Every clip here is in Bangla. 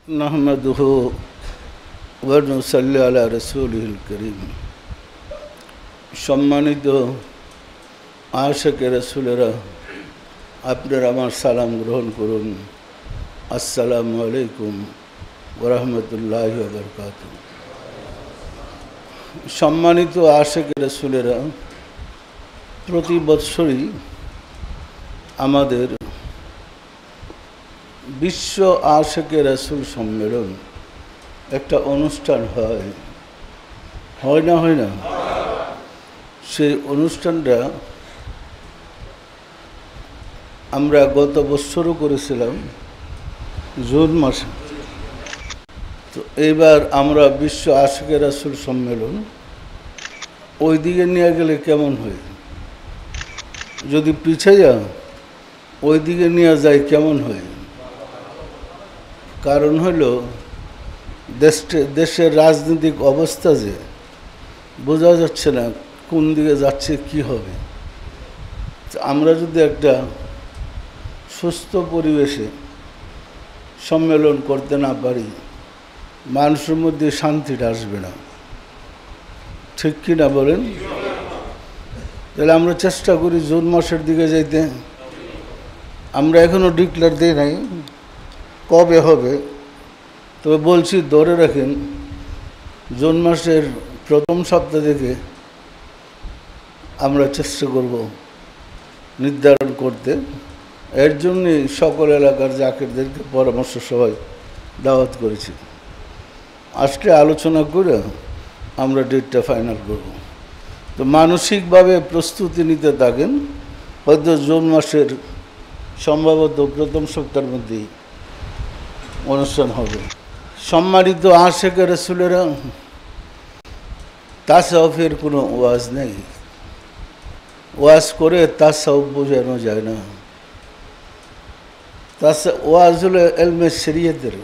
नहमदुहु व नुसल्ली अला रसूलिहिल करीम। सम्मानित आशिके रसूलेरा आपनारा आमार सालाम ग्रहण करुन। अस्सलामु आलैकुम व रहमतुल्लाहि व बाराकातुहू। सम्मानित आशिके रसूलेरा प्रति बत्सरই आमादेर विश्व आशिके रसूल सम्मेलन एक अनुष्ठान है ना से अनुष्ठानটা আমরা গত বছরও করেছিলাম জুন মাসে। তো এবার আমরা বিশ্ব আশিকে রাসূল সম্মেলন ওই দিকে নিয়ে গেলে কেমন হয়, যদি পিছিয়ে ওই দিকে নিয়ে যায় কেমন হয়। কারণ হলো দেশের রাজনৈতিক অবস্থা যে বোঝা যাচ্ছে না কোন দিকে যাচ্ছে কি হবে। আমরা যদি একটা সুস্থ পরিবেশে সম্মেলন করতে না পারি মানুষের মধ্যে শান্তিটা আসবে না, ঠিক কি না বলেন? তাহলে আমরা চেষ্টা করি জুন মাসের দিকে যাইতে। আমরা এখনো ডিক্লেয়ার দিই নাই কবে হবে, তবে বলছি ধরে রাখেন জুন মাসের প্রথম সপ্তাহ থেকে আমরা চেষ্টা করব নির্ধারণ করতে। এর জন্যই সকল এলাকার জাকিরদেরকে পরামর্শ সভায় দাওয়াত করেছি। আজকে আলোচনা করে আমরা ডেটটা ফাইনাল করব। তো মানসিকভাবে প্রস্তুতি নিতে থাকেন, হয়তো জুন মাসের সম্ভবত প্রথম সপ্তাহের মধ্যেই অনুষ্ঠান হবে। সম্মানিত আশিকে রাসূলেরা তাসাউফের কোনো ওয়াজ নেই, ওয়াজ করে তাসাউফ বোঝানো যায় না। ওয়াজ হলো ইলমে শরীয়তের,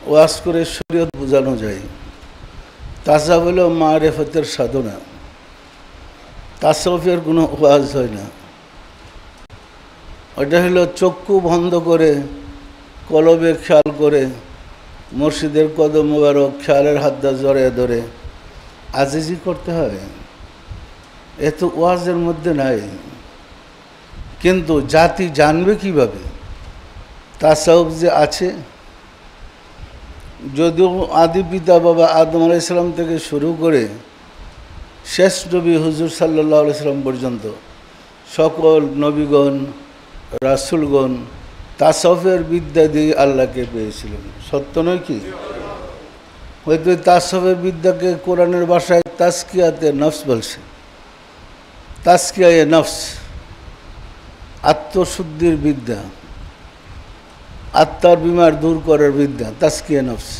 ওয়াজ করে শরীয়ত বোঝানো যায়। তাসাউফ হলো মারিফতের সাধনা, তাসাউফের কোনো ওয়াজ হয় না। ওটা হলো চক্ষু বন্ধ করে কলবে খেয়াল করে মসজিদের কদম মোবারক খেয়ালের হাতটা জড়িয়ে ধরে আজিজি করতে হয়, এত ওয়াজের মধ্যে নাই। কিন্তু জাতি জানবে কিভাবে তাসাউফ যে আছে? যদিও আদি পিতা বাবা আদম আলাইহিস সালাম থেকে শুরু করে শেষ নবী হুজুর সাল্লাল্লাহু আলাইহি সাল্লাম পর্যন্ত সকল নবীগণ রাসূলগণ তাসাউফের বিদ্যা দিয়ে আল্লাহকে পেয়েছিলেন, সত্য নয় কি? হয়তো তাসাউফের বিদ্যাকে কোরআনের ভাষায় তাজকিয়াতে নফস বলছে। তাজকিয়ায়ে নফস, আত্মশুদ্ধির বিদ্যা, আত্মার বিমার দূর করার বিদ্যা, তাজকিয়া নফস।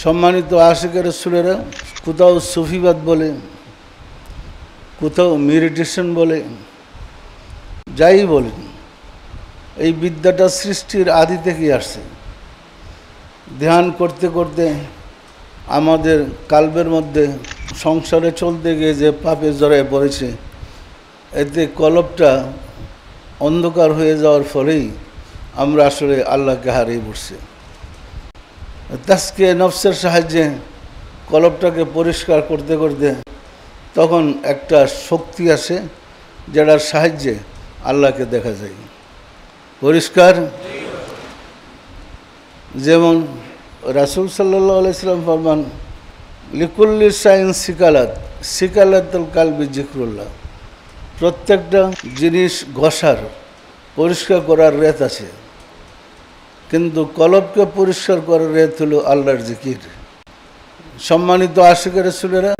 সম্মানিত আশিকে রাসূলেরা কোথাও সুফিবাদ বলে, কোথাও মেডিটেশন বলে, যাই বলেন, এই বিদ্যাটা সৃষ্টির আদি থেকেই আসছে। ধ্যান করতে করতে আমাদের কালবের মধ্যে সংসারে চলতে গিয়ে যে পাপে জড়ায় পড়েছে, এতে কলবটা অন্ধকার হয়ে যাওয়ার ফলেই আমরা আসলে আল্লাহকে হারিয়ে পড়ছি। তাজকিয়া নফসের সাহায্যে কলবটাকে পরিষ্কার করতে করতে তখন একটা শক্তি আসে যেটার সাহায্যে আল্লাহকে দেখা যায় পরিষ্কার। যেমন রাসূল সাল্লাল্লাহু আলাইহি সাল্লাম ফরমান লিকুল্লি শাইইন সিকালাত, সিকালাতুল কালবি যিকরুল্লাহ। প্রত্যেকটা জিনিস ঘষার পরিষ্কার করার রেত আছে, কিন্তু কলবকে পরিষ্কার করার রেত হলো আল্লাহর জিকির। সম্মানিত আশিকে রাসূলেরা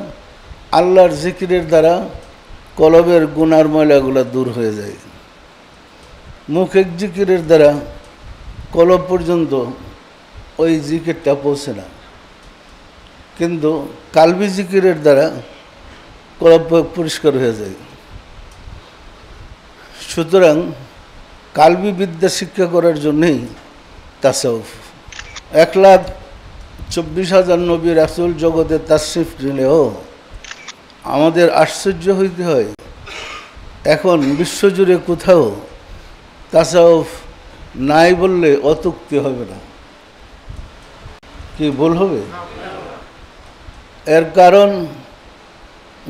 আল্লাহর জিকিরের দ্বারা কলবের গুনার ময়লাগুলো দূর হয়ে যায়। মুখের জিকিরের দ্বারা কলব পর্যন্ত ওই জিকিরটা পৌঁছে না, কিন্তু কালবি জিকিরের দ্বারা কলব পরিষ্কার হয়ে যায়। সুতরাং কালবি বিদ্যা শিক্ষা করার জন্যই তাসাউফ। 1,24,000 নবী রাসূল জগতে তাশরিফ দিলেও আমাদের আশ্চর্য হইতে হয় এখন বিশ্বজুড়ে কোথাও তাসাউফ নাই বললে অতুক্তি হবে না। কি ভুল হবে? এর কারণ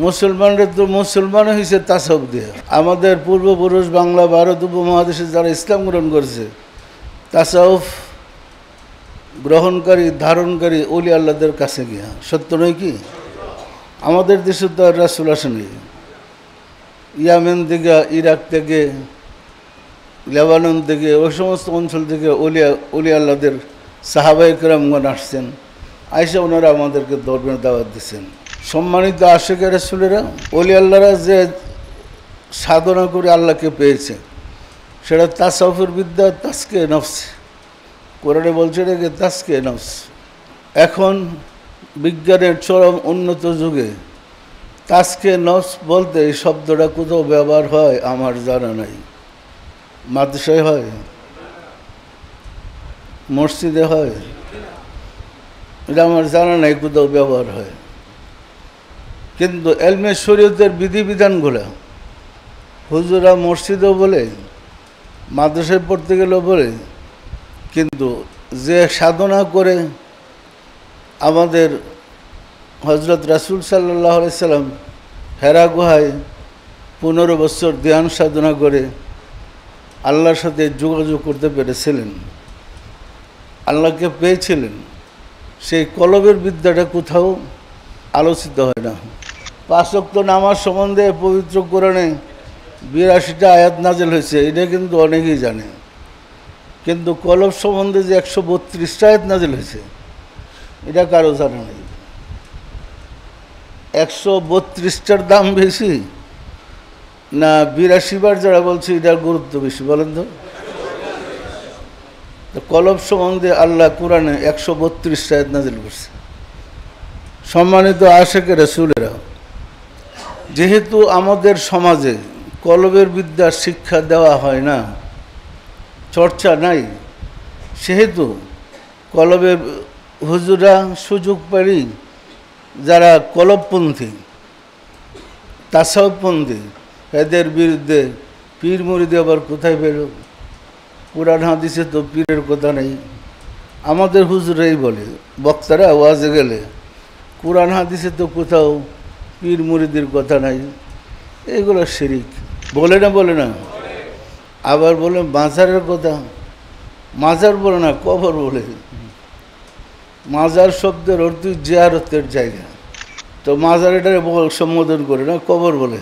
মুসলমানরা তো মুসলমান হয়েছে তাসাউফ দিয়ে। আমাদের পূর্বপুরুষ বাংলা ভারত উপমহাদেশে যারা ইসলাম গ্রহণ করেছে তাসাউফ গ্রহণকারী ধারণকারী ওলি আল্লাহদের কাছে গিয়া। সত্য নয় কি? আমাদের দেশে তো আর রাসূল আসেনি। ইয়ামেন থেকে, ইরাক থেকে, লেবানন থেকে, ওই সমস্ত অঞ্চল থেকে ওলি আল্লাহদের সাহাবায়ে কেরামগণ আসছেন। আইসা ওনারা আমাদেরকে ধর্মের দাওয়াত দিচ্ছেন। সম্মানিত আশিক রাসূলেরা, ওলি আল্লাহরা যে সাধনা করে আল্লাহকে পেয়েছে সেটা তাসাউফের বিদ্যা, তাসকে নফস। কোরআনে বলছে এটাকে তাসকে নফস। এখন বিজ্ঞানের চরম উন্নত যুগে তাসকে নফস বলতে এই শব্দটা কোথাও ব্যবহার হয় আমার জানা নাই। মাদ্রাসায় হয়, মসজিদে হয়, এটা আমার জানা নাই কোথাও ব্যবহার হয়। কিন্তু এলমে শরীয়তের বিধিবিধানগুলো হুজুরা মসজিদেও বলে, মাদ্রাসায় পড়তে গেলেও বলে। কিন্তু যে সাধনা করে আমাদের হজরত রাসূল সাল্লাল্লাহু আলাইহি সাল্লাম হেরা গুহায় 15 বছর ধ্যান সাধনা করে আল্লাহর সাথে যোগাযোগ করতে পেরেছিলেন, আল্লাহকে পেয়েছিলেন, সেই কলবের বিদ্যাটা কোথাও আলোচিত হয় না। 5 ওয়াক্ত নামাজ সম্বন্ধে পবিত্র কোরআনে 82টা আয়াত নাযিল হয়েছে, এটা কিন্তু অনেকেই জানে। কিন্তু কলব সম্বন্ধে যে 132টা আয়াত নাযিল হয়েছে এটা কারো জানা নেই। 132টার দাম বেশি না 82 বার যারা বলছে এটার গুরুত্ব বেশি? বলেন তো। কলব সম্বন্ধে আল্লাহ কোরআনে 132টা আয়াত নাযিল করছে। সম্মানিত আশিক রাসূলেরা, যেহেতু আমাদের সমাজে কলবের বিদ্যার শিক্ষা দেওয়া হয় না, চর্চা নাই, সেহেতু কলবের হুজুরা সুযোগ পারি যারা কলবপন্থী, তাসাউফপন্থী, এদের বিরুদ্ধে পীর মুরিদি আবার কোথায় বেরো? কোরআন হাদিসে তো পীরের কথা নেই। আমাদের হুজুরাই বলে, বক্তারা ওয়াজে গেলে, কোরআন হাদিসে তো কোথাও পীর মুরিদির কথা নাই। এগুলো শিরিক। বলে না? বলে না? আবার বলে মাজারের কথা। মাজার বলে না, কবর বলে। মাজার শব্দের অর্থ জিয়ারতের জায়গা, তো মাজার এটা সম্বোধন করে না, কবর বলে।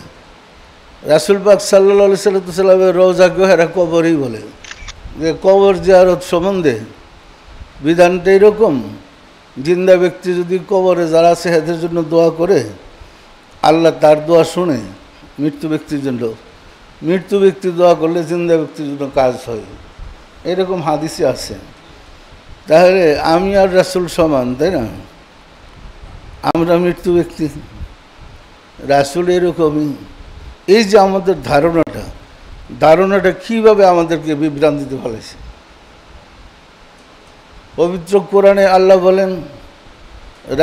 রাসূল পাক সাল্লাল্লাহু আলাইহি সাল্লামের রওজাকেও এরা কবরই বলে। যে কবর জিয়ারত সম্বন্ধে বিধানটা এরকম, জিন্দা ব্যক্তি যদি কবরে যারা আছে এদের জন্য দোয়া করে, আল্লাহ তার দোয়া শুনে মৃত্যু ব্যক্তির জন্য। মৃত্যু ব্যক্তি দোয়া করলে জিন্দা ব্যক্তির জন্য কাজ হয়, এরকম হাদিসে আছে। তাহলে আমি আর রাসূল সমান, তাই না? আমরা মৃত্যু ব্যক্তি, রাসূল এরকমই। এই যে আমাদের ধারণাটা কীভাবে আমাদেরকে বিভ্রান্তিতে ফেলেছে। পবিত্র কোরআনে আল্লাহ বলেন,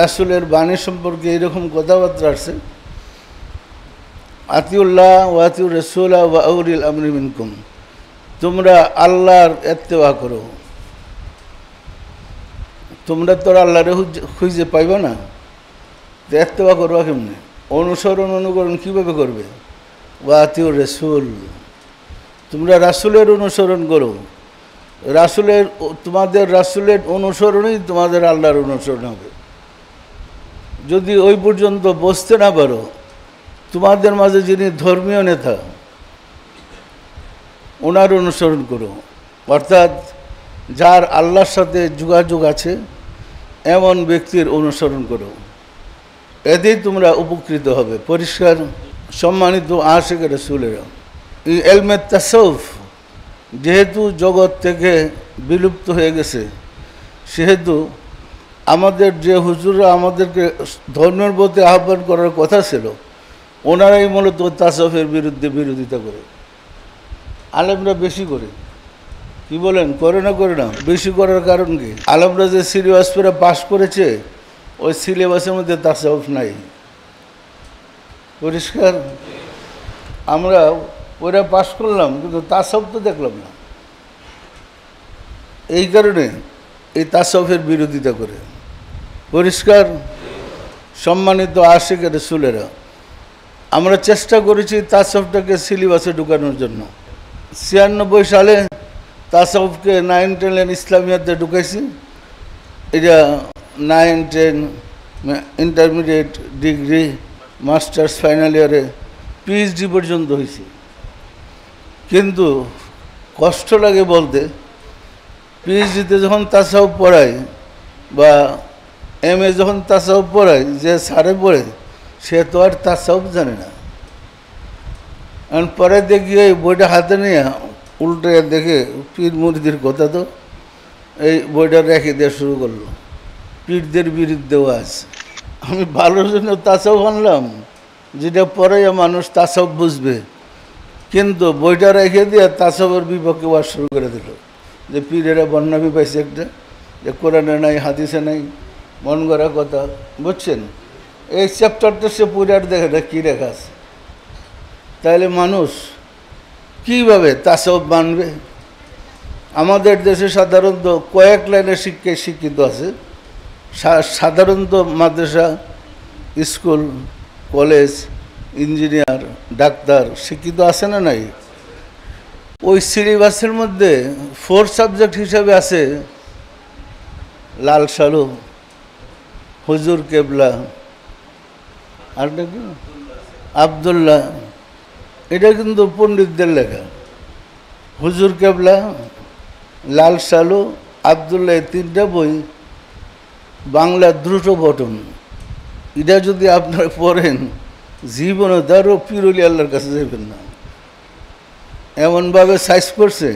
রাসূলের বাণী সম্পর্কে এরকম কথাবার্তা আছে, আতিউল্লাহ ওয়া আতিউর রাসূলা ওয়া উলিল আমরি মিনকুম, তোমরা আল্লাহর ইত্তেবা করো। তোমরা তো আল্লাহরে খুঁজে পাইবা না, তো ইত্তেবা করবা কেমনে? অনুকরণ কীভাবে করবে? ওয়া আতিউর রাসূল, তোমরা রাসূলের অনুসরণ করো। তোমাদের রাসূলের অনুসরণই তোমাদের আল্লাহর অনুসরণ হবে। যদি ওই পর্যন্ত বসতে না পারো, তোমাদের মাঝে যিনি ধর্মীয় নেতা ওনার অনুসরণ করো, অর্থাৎ যার আল্লাহর সাথে যোগাযোগ আছে এমন ব্যক্তির অনুসরণ করো, এতেই তোমরা উপকৃত হবে। পরিষ্কার? সম্মানিত আশিক রাসূলেরা, এই ইলমে তাসাউফ যেহেতু জগৎ থেকে বিলুপ্ত হয়ে গেছে, সেহেতু আমাদের যে হুজুররা আমাদেরকে ধর্মের প্রতি আহ্বান করার কথা ছিল, ওনারাই মূলত তাসাউফের বিরোধিতা করে। আলেমরা বেশি করে, কি বলেন? করে না? বেশি করার কারণ কি? আলেমরা যে সিলেবাস পড়ে পাশ করেছে, ওই সিলেবাসের মধ্যে তাসাউফ নাই। পরিষ্কার? আমরা ওরা পাশ করলাম কিন্তু তাসাউফ তো দেখলাম না। এই কারণে এই তাসাউফের বিরোধিতা করে। পরিষ্কার? সম্মানিত আশিকের রাসূলেরা, আমরা চেষ্টা করেছি তাসাউফটাকে সিলেবাসে ঢুকানোর জন্য। 96 সালে তাসাউফকে 9, 10 ইসলামিয়াতে ঢুকাইছি। এটা 9, 10 ইন্টারমিডিয়েট ডিগ্রি, মাস্টার্স ফাইনাল ইয়ারে পিএইচডি পর্যন্ত হয়েছে। কিন্তু কষ্ট লাগে বলতে, পিএইচডিতে যখন তাসাউফ পড়ায় বা এমএ যখন তাসাউফ পড়ায়, যে স্যারে পড়ে সে তো আর তাসাউফ জানে না। পরে দেখি এই বইটা হাতে নিয়ে উল্টে দেখে পীর মুরিদের কথা, তো এই বইটা রেখে দেওয়া শুরু করলো, পীরদের বিরুদ্ধেও আছে। আমি ভালোর জন্য তাসাউফ আনলাম, যেটা পরে মানুষ তাসাউফ বুঝবে, কিন্তু বইটা রেখে দিয়ে তাসাউফের বিপক্ষে ওয়াজ শুরু করে দিল, যে পীরেরা বন্যামি পাইছে একটা, যে কোরআনে নাই, হাদিসে নাই, মন গড়া কথা। বুঝছেন? এই চ্যাপ্টারটা সে পুরো আর দেখে না কী লেখা আছে। তাহলে মানুষ কীভাবে তাসাউফ মানবে? আমাদের দেশে সাধারণত কয়েক লাইনের শিক্ষায় শিক্ষিত আছে। সাধারণত মাদ্রাসা, স্কুল, কলেজ, ইঞ্জিনিয়ার, ডাক্তার শিক্ষিত আছে না নাই? ওই সিলেবাসের মধ্যে 4 সাবজেক্ট হিসাবে আছে লাল সালু, হুজুর কেবলা, আর কি আবদুল্লাহ। এটা কিন্তু পণ্ডিতদের লেখা। হুজুর কেবলা, লাল সালু, আবদুল্লাহ, এই 3টা বই বাংলা দ্রুত পঠন। এটা যদি আপনারা পড়েন, জীবনে তারও পিরুলি আল্লাহর কাছে যাবেন না। এমনভাবে সাইজ করছে,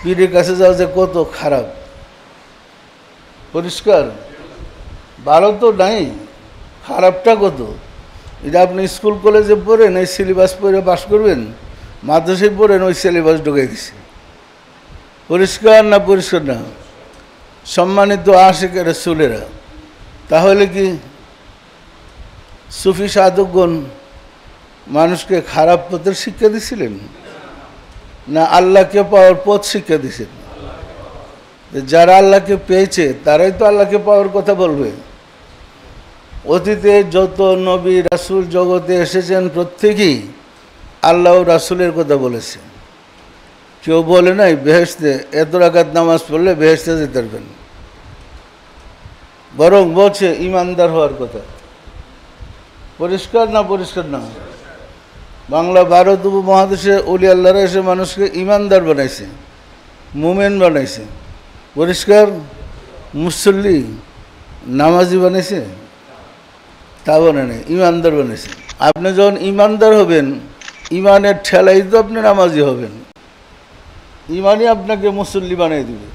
পীরের কাছে যাওয়া যে কত খারাপ। পরিষ্কার? ভালো তো নাই, খারাপটা কত। এটা আপনি স্কুল কলেজে পড়েন, এই সিলেবাস পড়ে পাস করবেন, মাদ্রাসায় পড়েন, ওই সিলেবাস ঢুকে গেছে। পরিষ্কার না? পরিষ্কার না? সম্মানিত আশিকের রাসূলেরা, তাহলে কি সুফি সাধকগণ মানুষকে খারাপ পথের শিক্ষা দিছিলেন, না আল্লাহকে পাওয়ার পথ শিক্ষা দিয়েছেন? যারা আল্লাহকে পেয়েছে তারাই তো আল্লাহকে পাওয়ার কথা বলবে। অতীতে যত নবী রাসূল জগতে এসেছেন, প্রত্যেকেই আল্লাহ ও রাসূলের কথা বলেছে। কেউ বলে নাই বেহেশতে এত রাকাত নামাজ পড়লে বেহেশতে যেতে পারবেন, বরং বলছে ইমানদার হওয়ার কথা। পরিষ্কার না? পরিষ্কার না? বাংলা ভারত উপমহাদেশে ওলি আল্লাহরা এসে মানুষকে ইমানদার বানাইছে, মুমিন বানাইছে। পরিষ্কার? মুসল্লি, নামাজি বানাইছে? তা বানায় নাই, ইমানদার বানাইছে। আপনি যখন ইমানদার হবেন, ইমানের ঠেলাই তো আপনি নামাজি হবেন। ইমানই আপনাকে মুসল্লি বানিয়ে দিবে,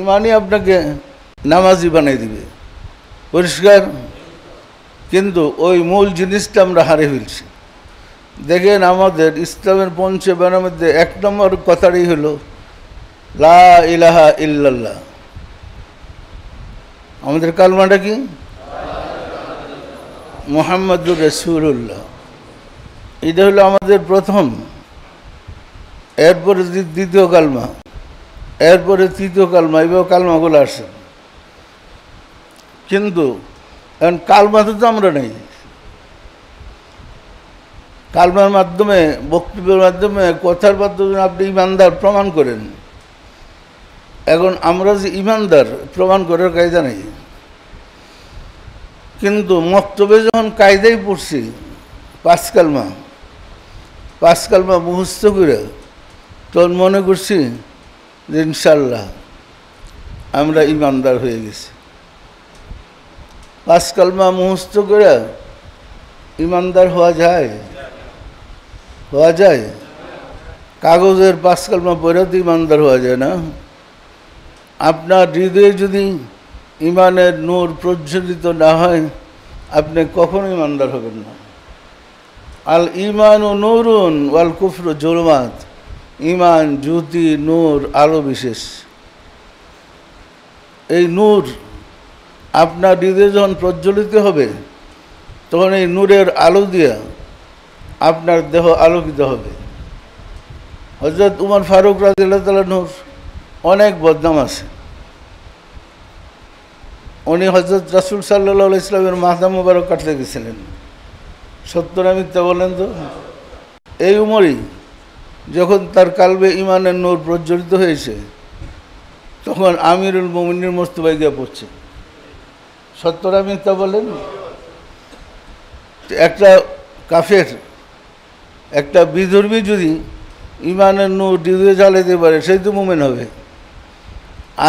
ইমানই আপনাকে নামাজি বানিয়ে দিবে। পরিষ্কার? কিন্তু ওই মূল জিনিসটা আমরা হারিয়ে ফেলছি। দেখেন, আমাদের ইসলামের পঞ্চবাণের মধ্যে 1 নম্বর কথাটাই হলো লা ইলাহা ইল্লাল্লাহ। আমাদের কালমাটা কি? মুহাম্মাদুর রাসূলুল্লাহ। এটা হলো আমাদের প্রথম, এরপরে দ্বিতীয় কালমা, এরপরে তৃতীয় কালমা, এইভাবে কালমাগুলো আসে। কিন্তু এখন কালমাতে তো আমরা নেই। কালমার মাধ্যমে, বক্তব্যের মাধ্যমে, কথার মাধ্যমে আপনি ইমানদার প্রমাণ করেন। এখন আমরা যে ইমানদার প্রমাণ করার কায়দা নেই। কিন্তু মক্তবে যখন কায়দাই পড়ছি, 5 কালমা মুখস্থ করে, তখন মনে করছি যে ইনশাল্লাহ আমরা ইমানদার হয়ে গেছি। 5 কালমা মুখস্থ করে ইমানদার হওয়া যায়? হওয়া যায়? কাগজের 5 কালমা পড়েও তো ইমানদার হওয়া যায় না। আপনার হৃদয়ে যদি ইমানের নূর প্রজ্বলিত না হয়, আপনি কখনো ইমানদার হবেন না। আল ঈমানু নূরুন ওয়াল কুফরু জুলুমাত। ইমান জ্যোতি, নূর, আলো বিশেষ। এই নূর আপনার হৃদয়ে যখন প্রজ্বলিত হবে, তখন এই নূরের আলো দিয়া আপনার দেহ আলোকিত হবে। হযরত উমর ফারুক রাদিয়াল্লাহু তাআলা নূর অনেক বদনাম আছে। উনি হযরত রাসূল সাল্লাল্লাহু আলাইহি ইসলামের মাথা মোবারক কাটতে গেছিলেন। সত্য না মিথ্যা বলেন তো? এই উমরই যখন তার কালবে ইমানের নূর প্রজ্বলিত হয়েছে, তখন আমিরুল মুমিনিন মোস্তফায় গিয়ে পড়ছে। সত্য না মিথ্যা বলেন? একটা কাফের, একটা বিধর্মী যদি ইমানের নূর দিয়ে জ্বালাইতে পারে, সেই তো মুমিন হবে।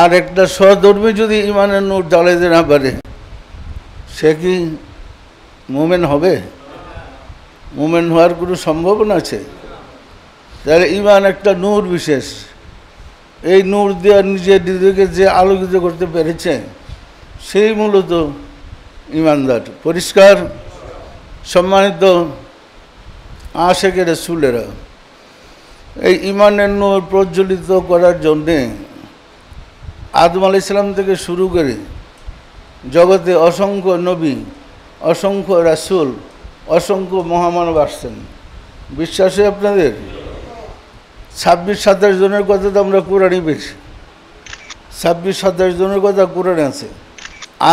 আর একটা সধর্মী যদি ইমানের নূর জ্বালাইতে না পারে, সে কি মুমিন হবে? মুমিন হওয়ার কোনো সম্ভাবনা আছে? তাহলে ইমান একটা নূর বিশেষ। এই নূর দিয়ে নিজের হৃদয়কে যে আলোকিত করতে পেরেছে, সেই মূলত ইমানদার। পরিষ্কার? সম্মানিত আশিকে রাসূলেরা, এই ইমানের নূর প্রজ্বলিত করার জন্যে আদম আলাইহিস সালাম থেকে শুরু করে জগতে অসংখ্য নবী, অসংখ্য রাসূল, অসংখ্য মহামানব আসছেন। বিশ্বাস হয় আপনাদের? 26-27 জনের কথা তো আমরা কোরআনই পেয়েছি। 26-27 জনের কথা কোরআনে আছে।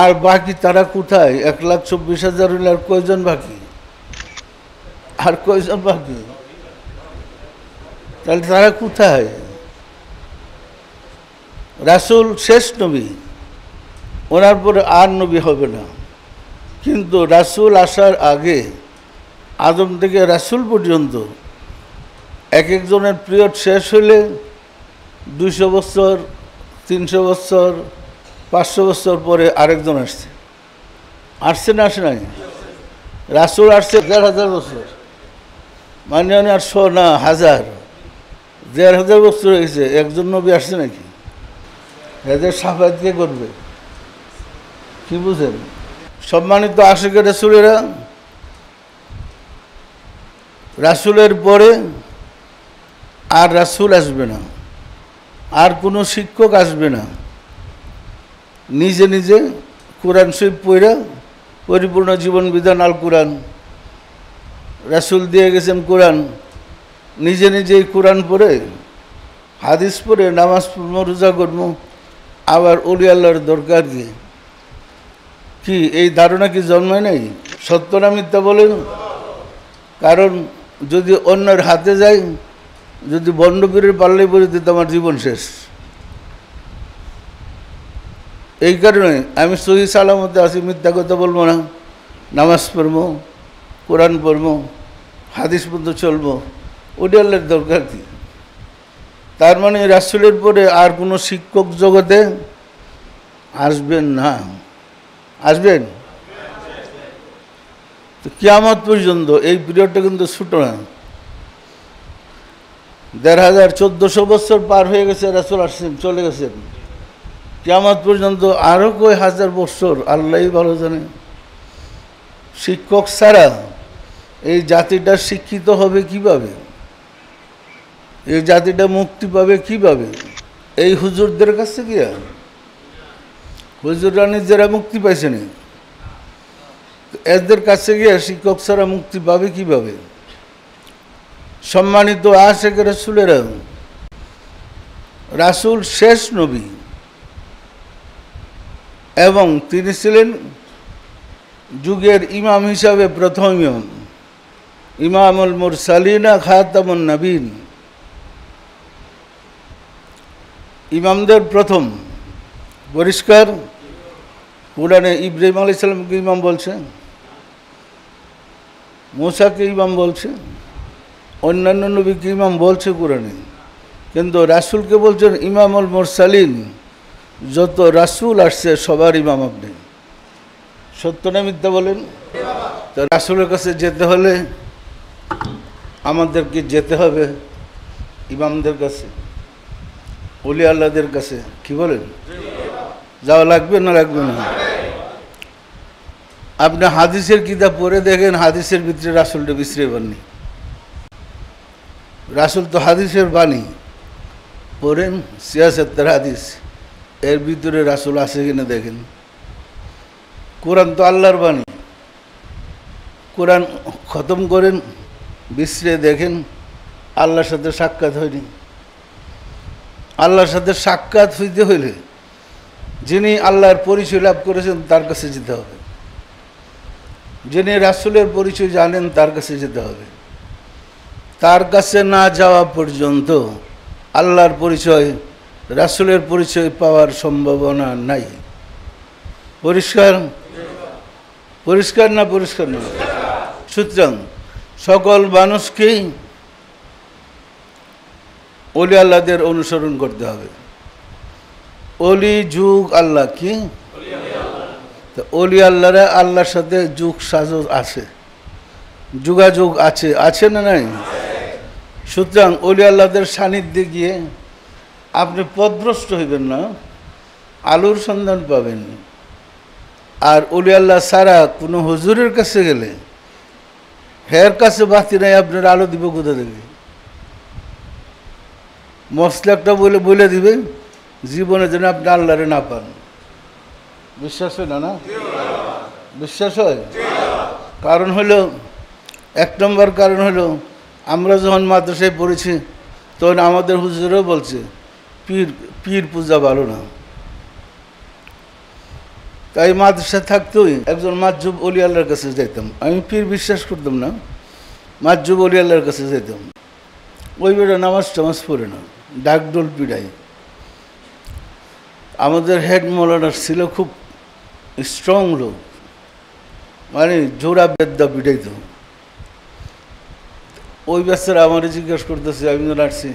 আর বাকি তারা কোথায়? 1,24,000 হলে আর কয়জন বাকি? আর কয়জন বাকি? তাহলে তারা কোথায়? রাসূল শেষ নবী, ওনার পরে আর নবী হবে না। কিন্তু রাসূল আসার আগে আদম থেকে রাসূল পর্যন্ত এক একজনের পিরিয়ড শেষ হলে 200 বছর, 300 বছর, 500 বছর পরে আরেকজন আসছে। আসছে না আসে নাই? রাসূল আসছে 1,500 বছর, মানে আর 100 না 1000, 1,500 বছর হয়েছে। একজন নবী আসছে নাকি? এদের সাফায়াত কে করবে? কি বুঝেন? সম্মানিত আশিকে রাসূলেরা, রাসূলের পরে আর রাসূল আসবে না, আর কোনো শিক্ষক আসবে না। নিজে নিজে কোরআন শরীফ পড়া পরিপূর্ণ জীবন বিধান আল কোরআন, রাসূল দিয়ে গেছেন কোরআন, নিজে নিজেই কোরআন পড়ে, হাদিস পড়ে, নামাজ পড়ব, রোজা করব, আবার ওলি আল্লাহর দরকার কি এই ধারণা কি জন্মায় নাই? সত্য না মিথ্যা বলেন? কারণ যদি অন্যের হাতে যাই, যদি বন্ডপীরের পাল্লাই পড়ে দিত, আমার জীবন শেষ। এই কারণে আমি সহি সালামতে আছি, মিথ্যা কথা বলবো না, নামাজ পড়বো, কোরআন পড়বো, হাদিস মতো চলবো, ওলি আল্লাহর দরকার কি? তার মানে রাসূলের পরে আর কোনো শিক্ষক জগতে আসবেন না। আসবেন তো কিয়ামত পর্যন্ত। এই পিরিয়ডটা কিন্তু ছোট না। 1,500-1,400 বছর পার হয়ে গেছে, রাসূল আসছেন, চলে গেছেন। কিয়ামত পর্যন্ত আরও কয় হাজার বছর আল্লাহই ভালো জানে। শিক্ষক ছাড়া এই জাতিটা শিক্ষিত হবে কিভাবে? এই জাতিটা মুক্তি পাবে কিভাবে? এই হুজুরদের কাছে গিয়া? হুজুররা নিজেরা মুক্তি পাইছে না, এদের কাছে গিয়ে শিক্ষক ছাড়া মুক্তি পাবে কিভাবে? সম্মানিত আশিকে রাসূলেরা, রাসূল শেষ নবী এবং তিনি ছিলেন যুগের ইমাম হিসাবে প্রথম ইমাম, ইমামুল মুরসালিনা খাতামুন নবীন, ইমামদের প্রথম। পরিষ্কার? কোরআনে ইব্রাহিম আলাইহিস সালামকে ইমাম বলছে, মুসাকে ইমাম বলছে, অন্যান্য নবীকে ইমাম বলছে কোরআনে, কিন্তু রাসূলকে বলছেন ইমামুল মুরসালিন। যত রাসূল আসছে সবার ইমাম আপনি। সত্য না মিথ্যা বলেন? তো রাসূলের কাছে যেতে হলে আমাদেরকে যেতে হবে ইমামদের কাছে, ওলি আল্লাহদের কাছে। কি বলেন? যাওয়া লাগবে না লাগবে না? আপনি হাদিসের কিতাব পড়ে দেখেন, হাদিসের ভিতরে রাসূলটা বিছড়ে পাননি। রাসূল তো হাদিসের বাণী। পড়েন সিয়াসতের হাদিস, এর ভিতরে রাসূল আছে কিনা দেখেন। কোরআন তো আল্লাহর বাণী, কোরআন খতম করেন, বিছড়ে দেখেন, আল্লাহর সাথে সাক্ষাৎ হয়নি। আল্লাহর সাথে সাক্ষাৎ হইতে হইলে যিনি আল্লাহর পরিচয় লাভ করেছেন তার কাছে যেতে হবে, যিনি রাসূলের পরিচয় জানেন তার কাছে যেতে হবে। তার কাছে না যাওয়া পর্যন্ত আল্লাহর পরিচয়, রাসূলের পরিচয় পাওয়ার সম্ভাবনা নাই। পরিষ্কার? পরিষ্কার না পরিষ্কার না? সুতরাং সকল মানুষকেই ওলি আল্লাহদের অনুসরণ করতে হবে। ওলি যুগ আল্লাহ কি? তো ওলি আল্লাহরা আল্লাহর সাথে যুগ সাজস আছে, যোগাযোগ আছে, আছে না নাই? সুতরাং ওলি আল্লাহদের সান্নিধ্যে গিয়ে আপনি পথভ্রষ্ট হইবেন না, আলোর সন্ধান পাবেন। আর ওলি আল্লাহ ছাড়া কোনো হুজুরের কাছে গেলে হের কাছে বাতি নাই, আপনার আলো দিব কোথা থেকে? মশলাটা বলে দিবে জীবনে যেন আপনি আল্লাহরে না পান। বিশ্বাস হয় না? না বিশ্বাস হয়? কারণ হলো, এক নম্বর কারণ হলো, আমরা যখন মাদ্রাসায় পড়েছি তখন আমাদের হুজুরও বলছে পীর পূজা ভালো না। তাই মাদ্রাসা থাকতেই একজন মাহজুব ওলি আল্লাহর কাছে যাইতাম। আমি পীর বিশ্বাস করতাম না, মাহজুব ওলি আল্লাহর কাছে যেতাম। ওই বেটা নামাজ টামাজ পড়ে না, ডাকডোল পিড়াই। আমাদের হেড মৌলানা ছিল খুব স্ট্রং লোক, মানে জোড়া বেদ্যা পিড়াইত। ওই বেচারা আমারে জিজ্ঞাসা করতেছে, আমি তো আসছি,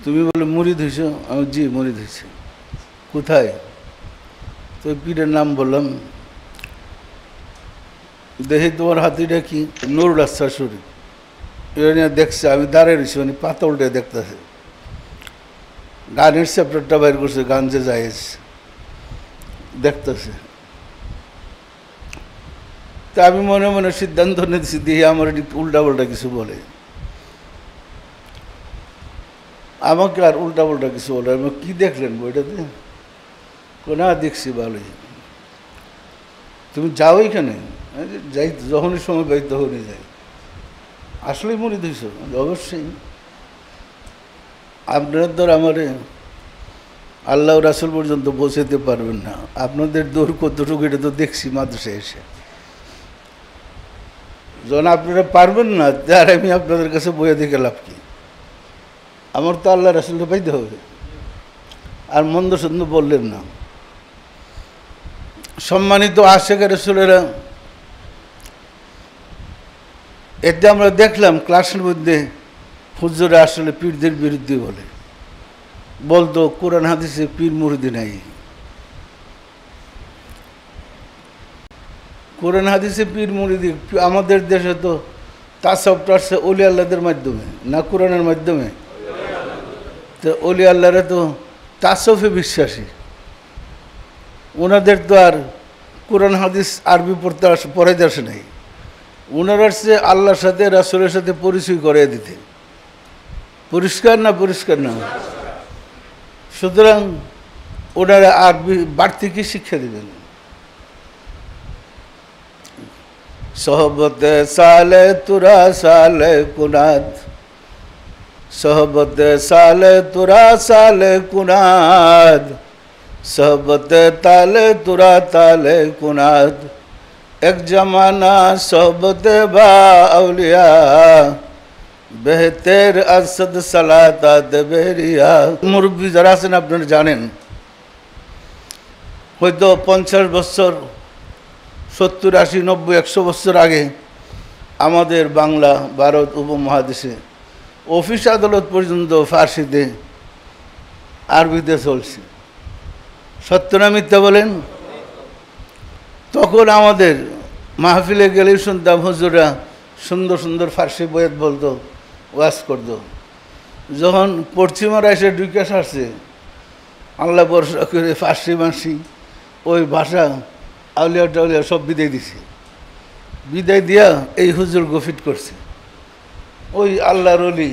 তুমি বলে মুরিদ হইছ? আমি জি মুরিদ হয়েছি। কোথায়? তো পীরের নাম বললাম। দেখি তোমার হাতিটা কি? নুরুল আসার শরীফ। এটা নিয়ে দেখছে, আমি দাঁড়িয়ে রয়েছি, মানে পাতা উল্টে দেখতেছে। গানের চ্যাপ্টারটা বাইর করছে, গান যে জায়েজ দেখতেছে। তা আমি মনে মনে সিদ্ধান্ত নিয়েছি, দিয়ে আমার উল্টা পাল্টা কিছু বলে, আমাকে আর উল্টা পাল্টা কিছু বলে। আমি কি দেখলেন বইটাতে? না দেখছি ভালোই। তুমি যাও এখানে? যাই, যখনই সময় পাই তখনই যাই। আসলেই মুরিদ হইছ? অবশ্যই। আপনারা তো আমারে আল্লাহ রাসূল পর্যন্ত পৌঁছাতে পারবেন না, আপনাদের দৌড় কতটুকু এটা তো দেখছি মাদ্রাসায় এসে। যখন আপনারা পারবেন না, তার আমি আপনাদের কাছে বইয়া দেখে লাভ কি? আমার তো আল্লাহ রাসূলকে পাইতে হবে। আর মন্দ সন্দ বললেন না। সম্মানিত আশিক রাসূলেরা, এতে আমরা দেখলাম ক্লাসের মধ্যে হুজুরা আসলে পীরদের বিরুদ্ধে বলতো কোরআন হাদিসে পীর মুরিদি নাই। কোরআন হাদিসে পীর মুরিদি আমাদের দেশে তো তাসাউফটা আসছে ওলি আল্লাহদের মাধ্যমে, না কোরআনের মাধ্যমে? তো ওলি আল্লাহরা তো তাসাউফে বিশ্বাসী, ওনাদের তো আর কোরআন হাদিস আরবি পড়াইতে আসে নাই। ওনারা আসছে আল্লাহর সাথে রাসূলের সাথে পরিচয় করিয়ে দিতে। পরিষ্কার না পরিষ্কার না? সুতরাং ওনারা আরবি বাড়তি কি শিক্ষা দেবেন? সহবতে সালে তুরা সালে কুনাদ, সহবতে সালে তুরা সালে কুনাদ, সহবতে তালে তুরা তালে কুনাদ, এক জমানা সহবতে বা আউলিয়া, বেহতের আসদ সালাতাত বেরিয়া। মুরব্বী যারা আছেন আপনারা জানেন, হয়তো 50 বছর, 70, 80, 90, 100 বছর আগে আমাদের বাংলা, ভারত উপমহাদেশে অফিস আদালত পর্যন্ত ফার্সিতে, আরবিতে চলছে। সত্য না মিথ্যা বলেন? তখন আমাদের মাহফিলে গেলেই শুনতাম হুজুরা সুন্দর সুন্দর ফার্সি বয়াত বলতো, ওয়াজ করতো। যখন পশ্চিমারা এসে ঢুকে আসছে, আল্লাহ ভরসা করে ফার্সি মাসি ওই ভাষা আউলিয়া টাউলিয়া সব বিদায় দিছে। বিদায় দিয়া এই হুজুর গফিট করছে, ওই আল্লাহর ওলি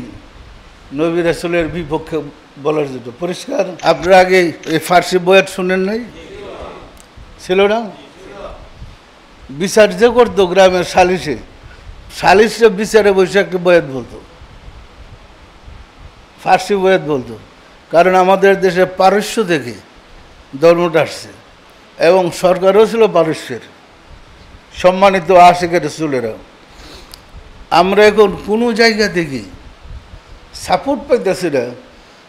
নবী রাসূলের বিপক্ষে বলার জন্য। পরিষ্কার? আপনারা আগে এই ফার্সি বয়াত শুনেন নাই? ছিল না? বিচার যে করতো গ্রামের সালিশে, সালিশে বিচারে বসে একটা বয়াত বলতো, ফার্সি বয়াত বলতো। কারণ আমাদের দেশে পারস্য থেকে ধর্মটা আসছে, এবং সরকারও ছিল পারস্যের, সম্মানিত আশিকের রাসূলেরাও। আমরা এখন কোনো জায়গা থেকে সাপোর্ট পাইতেছি না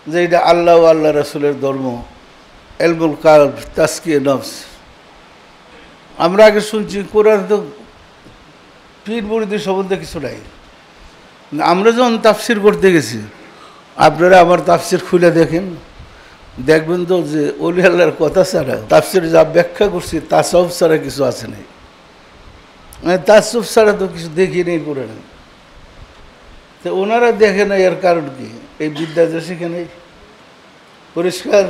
যে এটা আল্লাহ ও আল্লাহ রাসূলের ধর্ম, এলমুল কালব, তাজকিয়ে নফস। আমরা আগে শুনছি কোরআন তো পীর মুরিদের সম্বন্ধে কিছু নাই। আমরা যখন তাফসির করতে গেছি, আপনারা আমার তাফসির খুলে দেখেন, দেখবেন তো যে ওলি আল্লাহর কথা ছাড়া তাফসির যা ব্যাখ্যা করছি তাসাউফ ছাড়া কিছু আছে নাই। মানে তাসাউফ ছাড়া তো কিছু দেখি নেই করে নেই। তো ওনারা দেখে না, এর কারণ কি? এই বিদ্যা যে শিখে নেই। পরিষ্কার।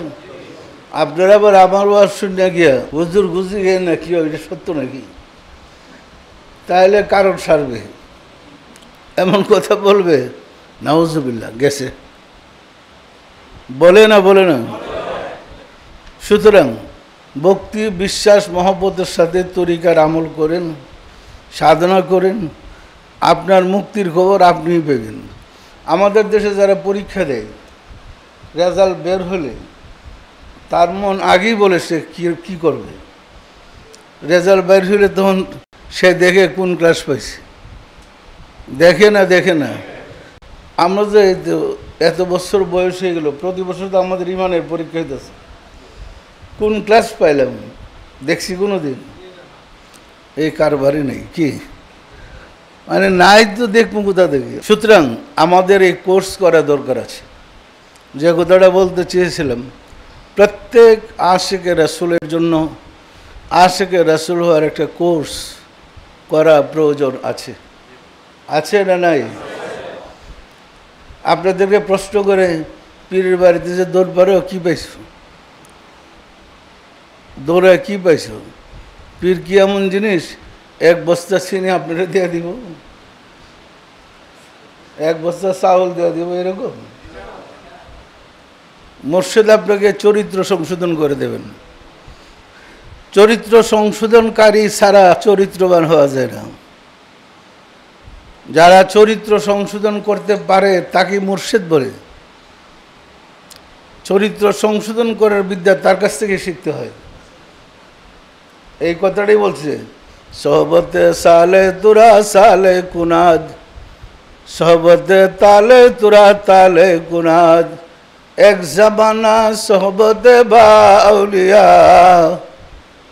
আপনারা আবার আমার ওয়াজ শুনে গিয়া হুজুর বুঝি গিয়ে না কি এটা সত্য নাকি, তাহলে কারণ সারবে, এমন কথা বলবে, নাউজুবিল্লাহ গেছে, বলে না বলে না। সুতরাং ভক্তি, বিশ্বাস, মহব্বতের সাথে তরিকার আমল করেন, সাধনা করেন, আপনার মুক্তির খবর আপনিই পেবেন। আমাদের দেশে যারা পরীক্ষা দেয়, রেজাল্ট বের হলে তার মন আগেই বলে সে কী করবে। রেজাল্ট বের হলে তখন সে দেখে কোন ক্লাস পাইছে, দেখে না। আমরা যে এত বছর বয়স হয়ে গেল, প্রতি বছর তো আমাদের ইমানের পরীক্ষা হইতেছে, কোন ক্লাস পাইলাম দেখছি কোনো দিন? এই কারবারই নেই কি, মানে নাই তো দেখবো কোথা থেকে। সুতরাং আমাদের এই কোর্স করা দরকার আছে। যে কথাটা বলতে চেয়েছিলাম, প্রত্যেক আশিকে রাসূলের জন্য আশিকে রাসূল হওয়ার একটা কোর্স করা প্রয়োজন আছে। আছে না নাই? আপনাদেরকে প্রশ্ন করে পীরের বাড়িতে যে দৌড় পারেও কী পাইছ? দৌড়ায় কী পাইছ? পীর কি এমন জিনিস এক বস্তা চিনি আপনারা দিয়ে দিব, এক বস্তা চাউল দিয়ে দিব এরকম? মুর্শিদ আপনাকে চরিত্র সংশোধন করে দেবেন। চরিত্র সংশোধনকারী ছাড়া চরিত্রবান হওয়া যায় না। যারা চরিত্র সংশোধন করতে পারে তাকে মুর্শিদ বলে। চরিত্র সংশোধন করার বিদ্যা তার কাছ থেকে শিখতে হয়। এই কথাটাই বলছে, সোহবতে সালে তুরা সালে কুনাদ, সোহবতে তালে তুরা তালে কুনাদ, এক জামানা সোহবতে বাউলিয়া,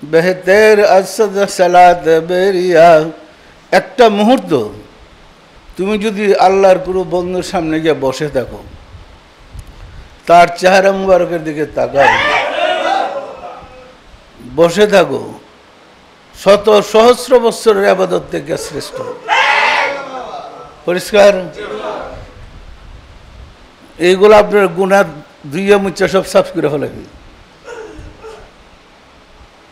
বেহতের আসদ সালাত বেরিয়া। একটা মুহূর্ত তুমি যদি আল্লাহর কোনো বন্ধুর সামনে গিয়ে বসে থাকো, তার চেহারা মুবারকের দিকে তাকাও, বসে থাকো, শত সহস্র বৎসরের ইবাদত থেকে শ্রেষ্ঠ। পরিষ্কার? এইগুলো আপনার গুনাহ ধুইয়া মুচ্ছা সব সাফ করে ফেলে।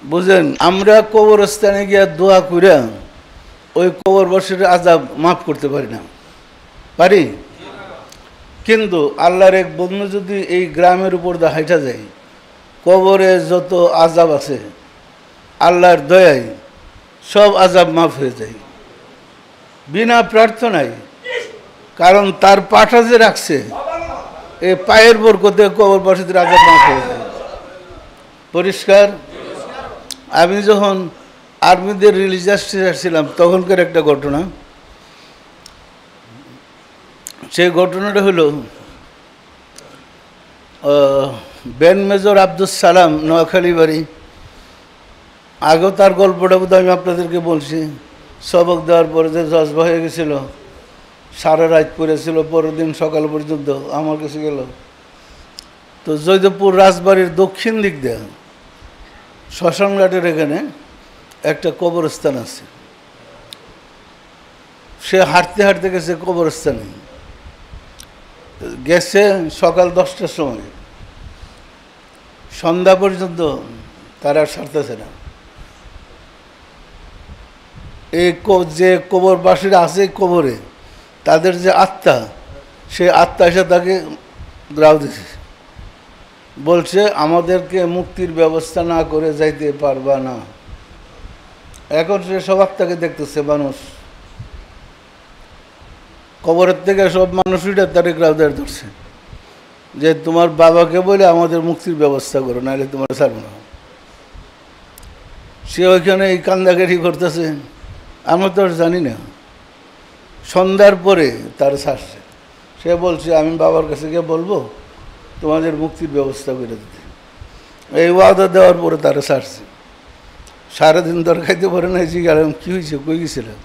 বুঝেন, আমরা কবরস্থানে গিয়া দোয়া কইরা ওই কবরবাসীর আযাব মাফ করতে পারি না, পারি? কিন্তু আল্লাহর এক বন্ধু যদি এই গ্রামের উপর দিয়ে হাইটা যায়, কবরে যত আযাব আছে আল্লাহর দয়ায় সব আযাব মাফ হয়ে যায়, বিনা প্রার্থনায়। কারণ তার পাটা যে রাখছে, এই পায়ের বরকতে কবরবাসীদের আযাব মাফ হয়ে যায়। পরিষ্কার? আমি যখন আর্মিদের রিলিজিয়াস টিচার ছিলাম, তখনকার একটা ঘটনা। সেই ঘটনাটা হলো, ব্যান্ড মেজর আব্দুল সালাম, নোয়াখালী বাড়ি। আগেও তার গল্পটা বোধহয় আমি আপনাদেরকে বলছি। সবক দেওয়ার পরে যে জজবা হয়ে গেছিল, সারা রাত পড়েছিল, পরের দিন সকাল পর্যন্ত আমার কাছে গেল। তো জয়দেবপুর রাজবাড়ির দক্ষিণ দিক দিয়ে শ্মশানঘাটের এখানে একটা কবরস্থান আছে। সে হাঁটতে হাঁটতে গেছে কবরস্থানে, গেছে সকাল 10টার সময়, সন্ধ্যা পর্যন্ত তারা সারতেছে না। এই যে কবরবাসীরা আছে কবরে, তাদের যে আত্মা, সে আত্মা এসে তাকে গ্রাউ দিছে, বলছে আমাদেরকে মুক্তির ব্যবস্থা না করে যাইতে পারবা না। এখন সে সব আত্মাকে দেখতেছে মানুষ, কবরের থেকে সব মানুষ উঠে তারে গ্রাউ দিয়ে ধরছে, যে তোমার বাবাকে বলে আমাদের মুক্তির ব্যবস্থা করো, নাহলে তোমার ছাড়বো না। সে ওইখানে এই কান্দাকাটি করতেছে, আমরা তো আর জানি না। সন্ধ্যার পরে তার ছাড়ছে। সে বলছে আমি বাবার কাছে গিয়ে বলবো তোমাদের মুক্তির ব্যবস্থা করে দিতে। এই ওয়াদা দেওয়ার পরে তারা ছাড়ছে। সারাদিন দর খাইতে পারে না, জিজ্ঞাসা কী হয়েছে, কই গেছিলাম?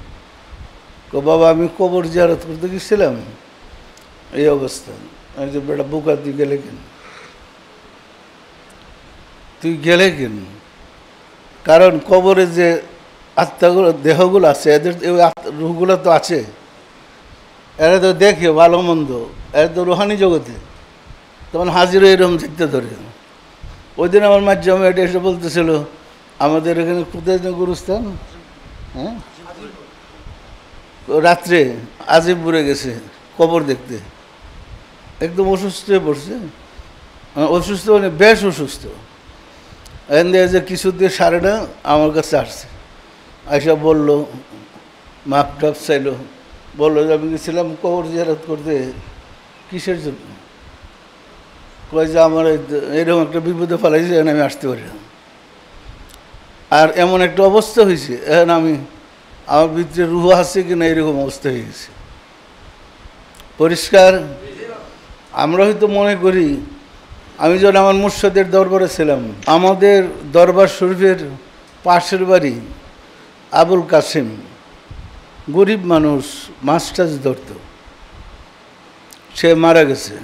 বাবা আমি কবর জিয়ারত করতে গেছিলাম, এই অবস্থা। আমি যে বেটা বোকা, তুই গেলে কেন? তুই গেলে কেন? কারণ কবরে যে আত্মাগুলো, দেহগুলো আছে, এদের রুহগুলো তো আছে, এরা তো দেখে ভালো মন্দ, এরা তো রুহানি জগতে, তখন হাজির এরকম দেখতে ধরে। ওই দিন আমার মাধ্যমে এটা এসে বলতেছিল আমাদের এখানে কোথায় গুরুস্থান, হ্যাঁ, রাত্রে আজিমপুরে গেছে কবর দেখতে, একদম অসুস্থ হয়ে পড়ছে। অসুস্থ মানে বেশ অসুস্থ। এখান থেকে যে কিছু দিয়ে সারে না, আমার কাছে আসছে, আইসা বললো, মাপ টাপ চাইলো, বললো যে আমি গেছিলাম কবর জিয়ারত করতে। কিসের জন্য? কয় যে আমার এরকম একটা বিপদে ফেলাইছে, এখন আমি আসতে পারি না। আর এমন একটা অবস্থা হয়েছে, এখন আমি আমার ভিতরে রুহ আছে কিনা এরকম অবস্থা হয়ে গেছে। পরিষ্কার? আমরা হয়তো মনে করি, আমি যখন আমার মুর্শিদের দরবারে ছিলাম, আমাদের দরবার শরীফের পাশের বাড়ি আবুল কাসিম, গরিব মানুষ, মাছ টাছ ধরত, সে মারা গেছে।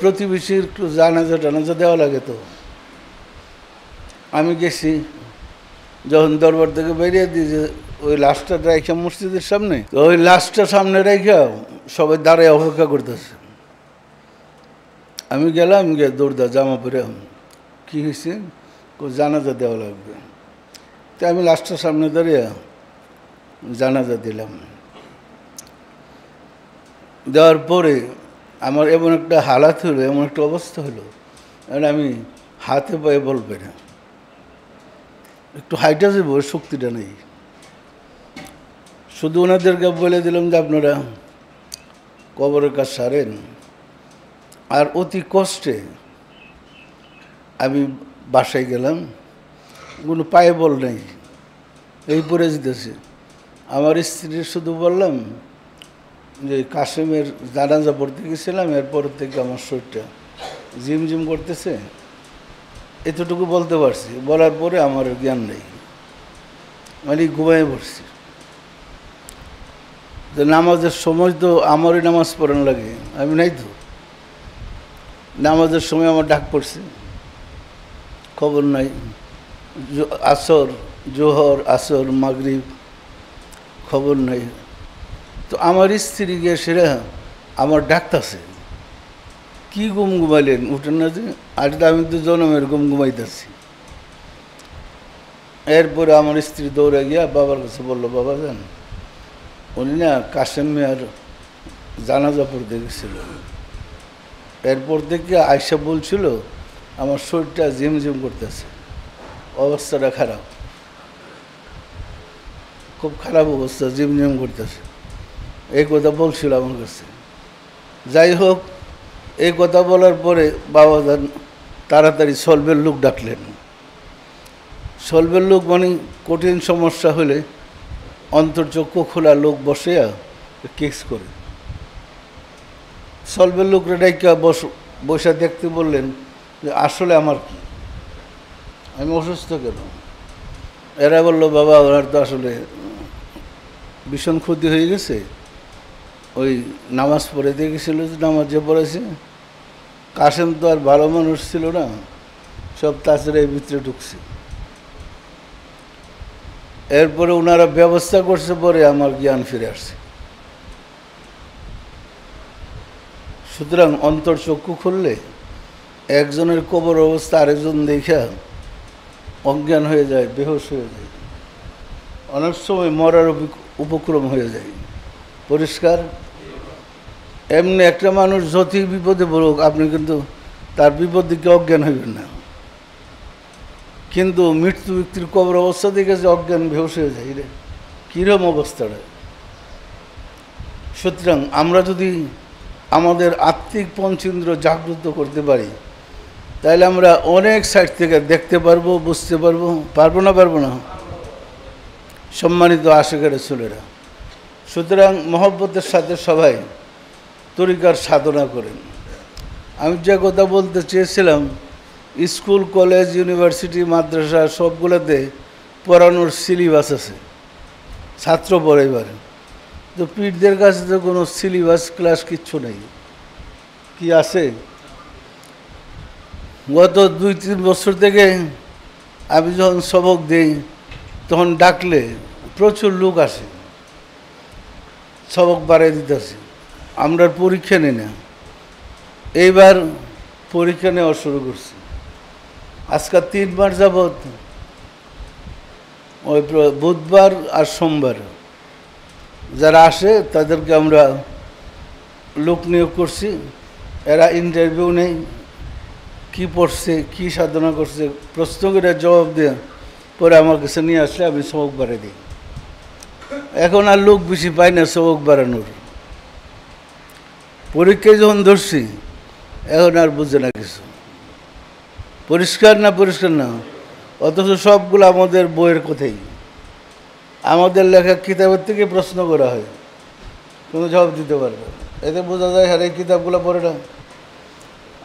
প্রতিবেশীর একটু জানাজা টানাজা দেওয়া লাগে, তো আমি গেছি। যখন দরবার থেকে বেরিয়ে দিই, যে ওই লাশটা রাইখা মসজিদের সামনে, তো ওই লাশটা সামনে রাইখা সবাই দাঁড়ায় অপেক্ষা করতেছে। আমি গেলাম, গিয়ে দৌড়দা জামা পরে, কী হয়েছে? জানাজা দেওয়া লাগবে। তো আমি লাশটার সামনে দাঁড়িয়ে জানাজা দিলাম। দেওয়ার পরে আমার এমন একটা হালাত হলো, এমন একটা অবস্থা হলো, আমি হাতে পায়ে বলবে না, একটু হাইটা যাবো, শক্তিটা নেই। শুধু ওনাদেরকে বলে দিলাম যে আপনারা কবরের কাজ সারেন। আর অতি কষ্টে আমি বাসায় গেলাম, কোনো পায়ে বল নেই, এই পরে যেতেছে। আমার স্ত্রীর শুধু বললাম যে কাশেমের জানাজা পড়তে গেছিলাম, এরপর থেকে আমার শরীরটা ঝিমঝিম করতেছে, এতটুকু বলতে পারছি। বলার পরে আমার জ্ঞান নেই, মানে ঘুমায় পড়ছি। তো নামাজের সময় তো আমারই নামাজ পড়ানো লাগে, আমি নাই তো। নামাজের সময় আমার ডাক পড়ছে, খবর নাই। আসর, জোহর, আসর, মাগরিব, খবর নাই। তো আমার স্ত্রী গিয়ে সেরা আমার ডাকতেছে, কি ঘুম ঘুমাইলেন, উঠেন না যে? আজ আমি তো জনমের ঘুম ঘুমাইতেছি। এরপরে আমার স্ত্রী দৌড়ে গিয়া বাবার কাছে বললো, বাবা যান, উনি না কাশেম মিয়ার জানাজা পড়তে গেছিল। এরপর থেকে আয়সা বলছিল আমার শরীরটা ঝিমঝিম করতেছে, অবস্থাটা খারাপ, খুব খারাপ অবস্থা, ঝিমঝিম করতেছে। এই কথা বলছিল আমার কাছে। যাই হোক, এই কথা বলার পরে বাবা যান তাড়াতাড়ি সলভের লোক ডাকলেন। সলভের লোক মানে কঠিন সমস্যা হলে অন্তর্চক্ষু খোলা লোক বসে কেস করে। সলভের লোকরা ডাইকা বসে দেখতে বললেন যে আসলে আমার কি, আমি অসুস্থ কেন? এরা বললো, বাবা ওনার তো আসলে ভীষণ ক্ষতি হয়ে গেছে, ওই নামাজ পড়ে দিয়ে গেছিল, নামাজ যে পড়েছে, কাশেম তো আর ভালো মানুষ ছিল না, সব তাছাড়া এই ভিতরে ঢুকছে। এরপরে ওনারা ব্যবস্থা করছে, পরে আমার জ্ঞান ফিরে আসছে। সুতরাং অন্তর্চক্ষু খুললে একজনের কবর অবস্থা আরেকজন দেখা অজ্ঞান হয়ে যায়, বেহুশ হয়ে যায়, অনেক সময় মরার উপক্রম হয়ে যায়। পরিষ্কার? এমনি একটা মানুষ যতই বিপদে পড়ুক, আপনি কিন্তু তার বিপদ দিকে অজ্ঞান হইবেন না। কিন্তু মৃত্যু ব্যক্তির কবর অবস্থা দেখে যে অজ্ঞান বেহুশ হয়ে যায়, রে কীরকম অবস্থাটা। সুতরাং আমরা যদি আমাদের আত্মিক পঞ্চেন্দ্র জাগ্রত করতে পারি, তাহলে আমরা অনেক সাইড থেকে দেখতে পারবো, বুঝতে পারবো। পারবো না? সম্মানিত আশিকের রাসূলেরা, সুতরাং মহব্বতের সাথে সবাই তরিকার সাধনা করেন। আমি যে কথা বলতে চেয়েছিলাম, স্কুল, কলেজ, ইউনিভার্সিটি, মাদ্রাসা সবগুলোতে পড়ানোর সিলেবাস আছে, ছাত্র পড়ে এবারে। তো পীরদের কাছে তো কোনো সিলেবাস ক্লাস কিচ্ছু নেই। কি আছে? গত 2-3 বছর থেকে আমি যখন সবক দিই, তখন ডাকলে প্রচুর লোক আসে, সবক বাড়াই দিতেছে। আমরা পরীক্ষা নিই না, এইবার পরীক্ষা নেওয়া শুরু করছি। আজকে 3 বার যাবৎ, ওই বুধবার আর সোমবার যারা আসে তাদেরকে আমরা লোক নিয়োগ করছি। এরা ইন্টারভিউ নেই, কি পড়ছে, কি সাধনা করছে, প্রশ্ন করে জবাব দিয়ে পরে আমার কাছে নিয়ে আসলে আমি সবক বাড়াই দিই। এখন আর লোক বেশি পাই না সবক বাড়ানোর। পরীক্ষায় যখন ধরছি, এখন আর বুঝে না কিছু। পরিষ্কার না, অথচ সবগুলো আমাদের বইয়ের কথাই, আমাদের লেখা কিতাবের থেকে প্রশ্ন করা হয়, কোনো জবাব দিতে পারবে। এতে বোঝা যায় হ্যাঁ এই কিতাবগুলো পড়ে না।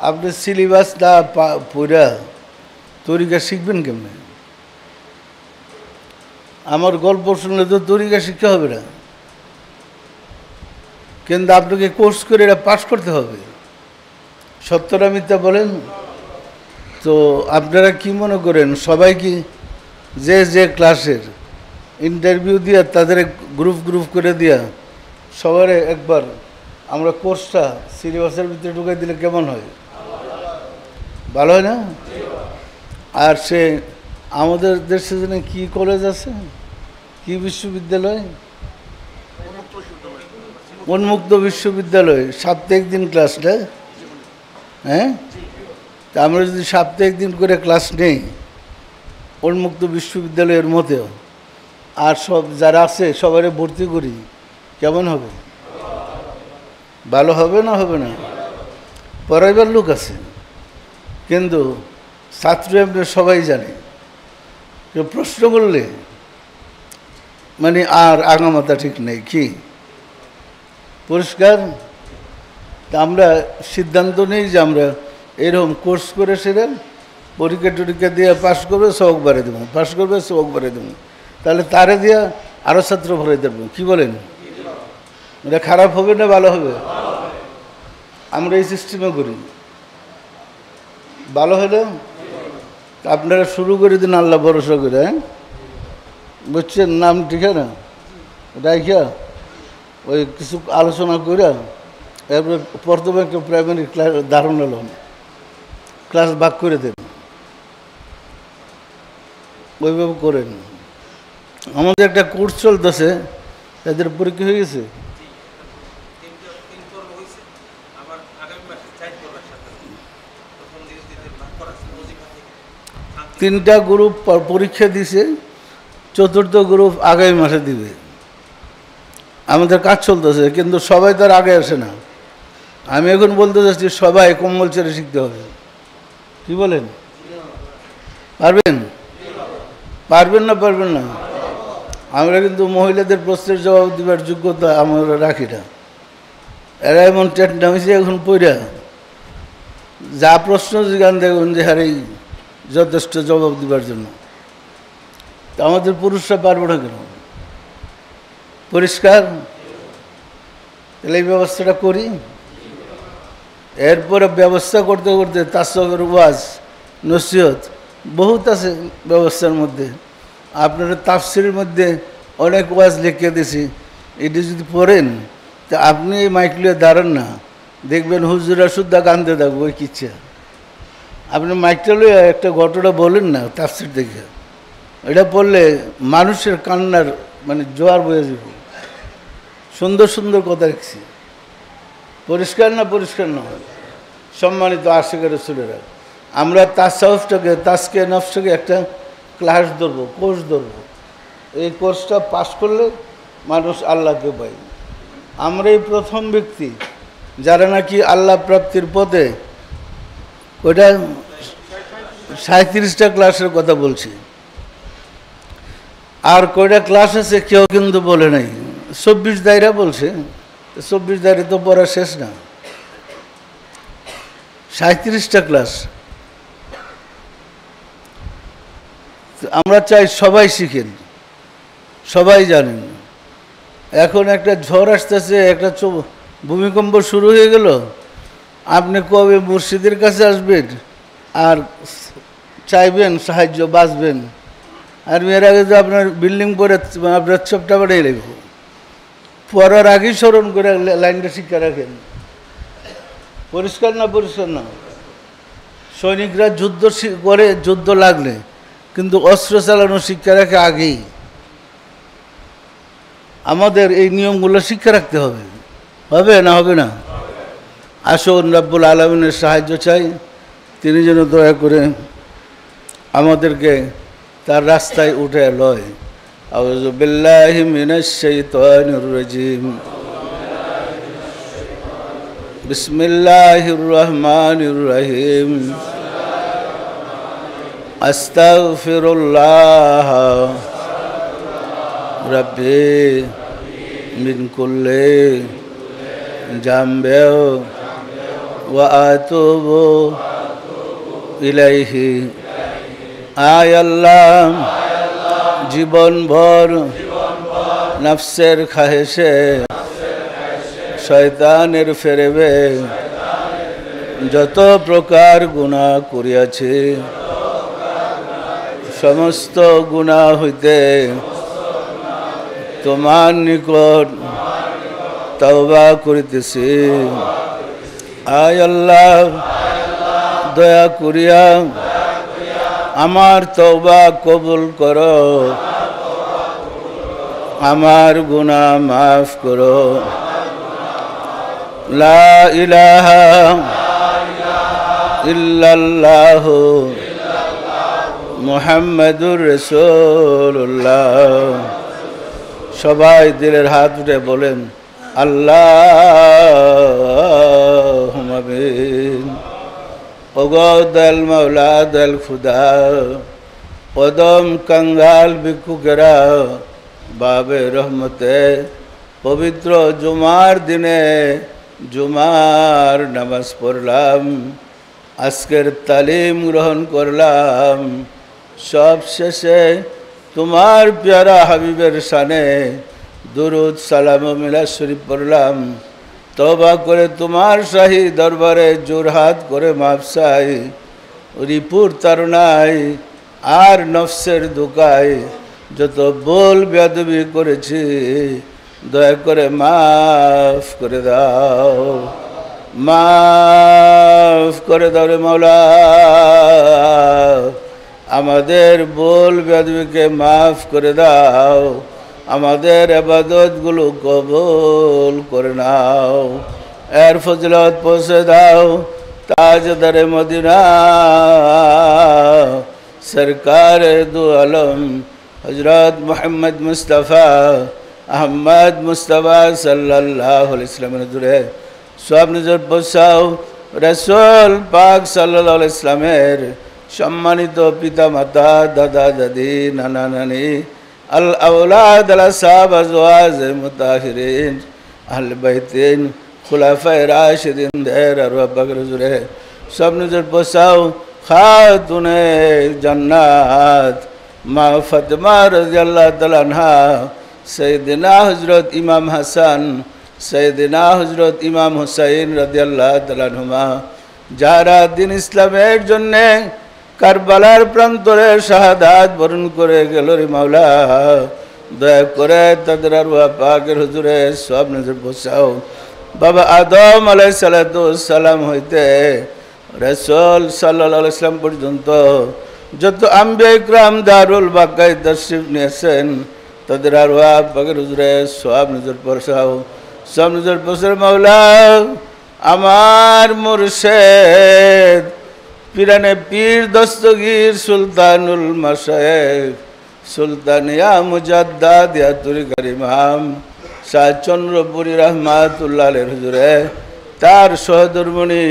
আপনি সিলেবাস না পড়া তরিকা শিখবেন কেমনে? আমার গল্প শুনলে তো তরিকা শিক্ষা হবে না, কিন্তু আপনাকে কোর্স করে এটা পাস করতে হবে। সত্যটা মিথ্যা বলেন তো? আপনারা কি মনে করেন সবাই কি যে ক্লাসের ইন্টারভিউ দিয়া তাদের গ্রুপ করে দিয়া সবার একবার আমরা কোর্সটা সিলেবাসের ভিতরে ঢুকাই দিলে কেমন হয়? ভালো হয় না? আর সে আমাদের দেশে যেন কি কলেজ আছে, কি বিশ্ববিদ্যালয়, উন্মুক্ত বিশ্ববিদ্যালয়, সাপ্তাহিক দিন ক্লাস নেয়। হ্যাঁ, তা আমরা যদি সাপ্তাহিক দিন করে ক্লাস নেই উন্মুক্ত বিশ্ববিদ্যালয়ের মতেও, আর সব যারা আছে সবারে ভর্তি করি, কেমন হবে? ভালো হবে না? হবে না? পড়াইবার লোক আছে, কিন্তু ছাত্র এমনি সবাই জানে। প্রশ্ন করলে মানে আর আগামাতা ঠিক নেই। কি পরিষ্কার? তা আমরা সিদ্ধান্ত নেই যে আমরা এরকম কোর্স করে সেরে পরীক্ষা দিয়ে পাশ করবে, সবক বাড়িয়ে দেবো, পাশ করবে, সবক বাড়িয়ে দেবো। তাহলে তারে দিয়া আরও ছাত্র ভরে দেবো। কি বলেন? এটা খারাপ হবে না ভালো হবে? আমরা এই সিস্টেমে করি। ভালো হলে আপনারা শুরু করে দিন আল্লাহ ভরসা করে। হ্যাঁ, বুঝছেন? নাম ঠিক না রাইখা ওই কিছু আলোচনা করে এরপরে প্রথমে একটা প্রাইমারি ক্লাস দারুণ হল ক্লাস ভাগ করে দেন, ওইভাবে করেন। আমাদের একটা কোর্স চলতেছে, তাদের পরীক্ষা হয়ে গেছে। 3টা গ্রুপ পরীক্ষা দিছে, 4র্থ গ্রুপ আগামী মাসে দিবে। আমাদের কাজ চলতেছে, কিন্তু সবাই তার আগে আসে না। আমি এখন বলতে চাচ্ছি সবাই কম্বল ছেড়ে শিখতে হবে। কি বলেন? পারবেন? পারবেন না? আমরা কিন্তু মহিলাদের প্রশ্নের জবাব দেওয়ার যোগ্যতা আমরা রাখি না। এরা এমন টেটনা হয়েছে এখন পড়া, যা প্রশ্ন জিজ্ঞান দেখুন যে হারেই যথেষ্ট জবাব দেওয়ার জন্য। তা আমাদের পুরুষরা পারবো না কেন? পরিষ্কার? তাহলে এই ব্যবস্থাটা করি। এরপরে ব্যবস্থা করতে করতে তাসওয়ুফের ওয়াজ, নসিহত বহুত আছে ব্যবস্থার মধ্যে। আপনারা তাফসিরের মধ্যে অনেক ওয়াজ লিখে দিয়েছি, এটি যদি পড়েন তা আপনি এই মাইক লিয়ে দাঁড়ান না, দেখবেন হুজুরা শুদ্ধা কান্দে থাকবো ওই কিচ্ছা। আপনি মাইকটা লিয়ে একটা ঘটনা বলেন না তাফসির দেখে, এটা পড়লে মানুষের কান্নার মানে জোয়ার বয়ে যাব। সুন্দর সুন্দর কথা লিখছি। পরিষ্কার না? সম্মানিত আশিকের রাসূলেরা, আমরা তাসাউফটাকে, তাজকে নফসটাকে একটা ক্লাস ধরবো, কোর্স ধরবো। এই কোর্সটা পাস করলে মানুষ আল্লাহকে পায়। আমরা এই প্রথম ব্যক্তি যারা নাকি আল্লাহ প্রাপ্তির পথে, ওইটা 37টা ক্লাসের কথা বলছি। আর কয়টা ক্লাস আছে কেউ কিন্তু বলে নাই। 24 দায়রা বলছে, 24 দায়রা তো পড়া শেষ না, 37টা ক্লাস। আমরা চাই সবাই শিখেন, সবাই জানেন। এখন একটা ঝড় আসতেছে, একটা ভূমিকম্প শুরু হয়ে গেল, আপনি কবে মুর্শিদের কাছে আসবেন আর চাইবেন সাহায্য, বাঁচবেন? আর এর আগে যে আপনার বিল্ডিং পরে আপনার চপটা বাড়িয়ে লাগবে, পড়ার আগেই স্মরণ করে লাইনটা শিক্ষা রাখেন। পরিষ্কার না? পরিষ্কার না? সৈনিকরা যুদ্ধ করে, যুদ্ধ লাগলে কিন্তু অস্ত্র চালানো শিক্ষা রাখে আগেই। আমাদের এই নিয়মগুলো শিক্ষা রাখতে হবে। হবে না? হবে না? আসুন রব্বুল আলামিনের সাহায্য চাই, তিনি যেন দয়া করে আমাদেরকে তার রাস্তায় উঠে লয়। আউযু বিল্লাহি মিনাশ শাইতানির রাজিম। বিসমিল্লাহির রহমানির রহিম। আস্তাগফিরুল্লাহ রাব্বি মিন কুল্লি জামবে ওয়া আতুবু ইলাইহি। আয় আল্লাহ, জীবনভর নফসের খাহেশে শয়তানের ফেরেবে যত প্রকার গুনাহ করিয়াছি, সমস্ত গুনাহ হইতে তোমার নিকট তওবা করিতেছি। আয় আল্লাহ, দয়া করিয়া আমার তওবা কবুল করো, আমার গুনাহ মাফ করো। লা ইলাহা ইল্লাল্লাহু মুহাম্মাদুর রাসূলুল্লাহ। সবাই দিলের হাত উঠে বলেন আল্লাহুম্মা আমিন। ওগো দয়াল মাওলা, দয়াল খুদা, কদম কঙ্গাল ভিক্ষুকেরা বাবে রহমতে পবিত্র জুমার দিনে জুমার নামাজ পড়লাম, আজকের তালিম গ্রহণ করলাম, সব শেষে তোমার প্যারা হাবিবের শানে দুরুদ সালাম ও মিলাদ শরীফ পড়লাম। তওবা করে তোমার শাহী দরবারে জোরহাত করে মাফ চাই। রিপুর তারনায় আর নফসের দোকায় যত বল বেয়াদবি করেছি, দয়া করে মাফ করে দাও, মাফ করে দাও রে মাওলা। আমাদের বল বেয়াদবিকে মাফ করে দাও, আমাদের ইবাদতগুলো কবুল করে নাও। এর ফজিলত পৌঁছে দাও তাজদারে মদিনা সরকারে দু আলম হযরত মুহাম্মদ মুস্তাফা আহমদ মুস্তাফা সাল্লাল্লাহু আলাইহি ওয়াসাল্লামের হুজুরে সব নজর পৌঁছাও। রাসূল পাক সাল্লাল্লাহু আলাইহি ওয়াসাল্লামের সম্মানিত পিতা মাতা, দাদা দাদি, নানা নানি, আল আওলাদ, আল আসহাব, আজওয়াজ মুতাহিরিন, আহলে বাইতিন, খুলাফায়ে রাশিদিন দের আরওয়াহ পাকের হুজুরে সব নজর পৌঁছাও। খাতুনে জান্নাত মা ফাতেমা রাদিয়াল্লাহু তাআলা আনহা, সাইয়েদিনা হযরত ইমাম হাসান, সাইয়েদিনা হযরত ইমাম হুসাইন রাদিয়াল্লাহু তাআলা আনহুমা, যারা দিন ইসলামের জন্যে কারবালার প্রান্তরে শাহাদাত বরণ করে গেল রে মাওলা, দয়া করে তাদের আরওয়াহ পাকের হুজুরে সব নজর পৌঁছাও। বাবা আদম আলাইহিস সালাতু ওয়াস সালাম হইতে রাসূল সাল্লাল্লাহু আলাইহি ওয়াসাল্লাম পর্যন্ত যত আম্বিয়া ইকরাম দারুল বাকায় তাশরীফ নিয়েছেন, তাদের আরওয়াহ পাকের হুজুরে সব নজর পৌঁছাও, সব নজর পৌঁছাও মাওলা। আমার মুর্শিদ পিরানে পীর দস্তগীর সুলতানুল মাশায়েখ সুলতানিয়া মুজাদ্দাদ ইয়া তরিকার ইমাম শাহ চন্দ্রপুরী রহমাতুল্লাহ আলাইহির হুজুরে তার সহধর্মণি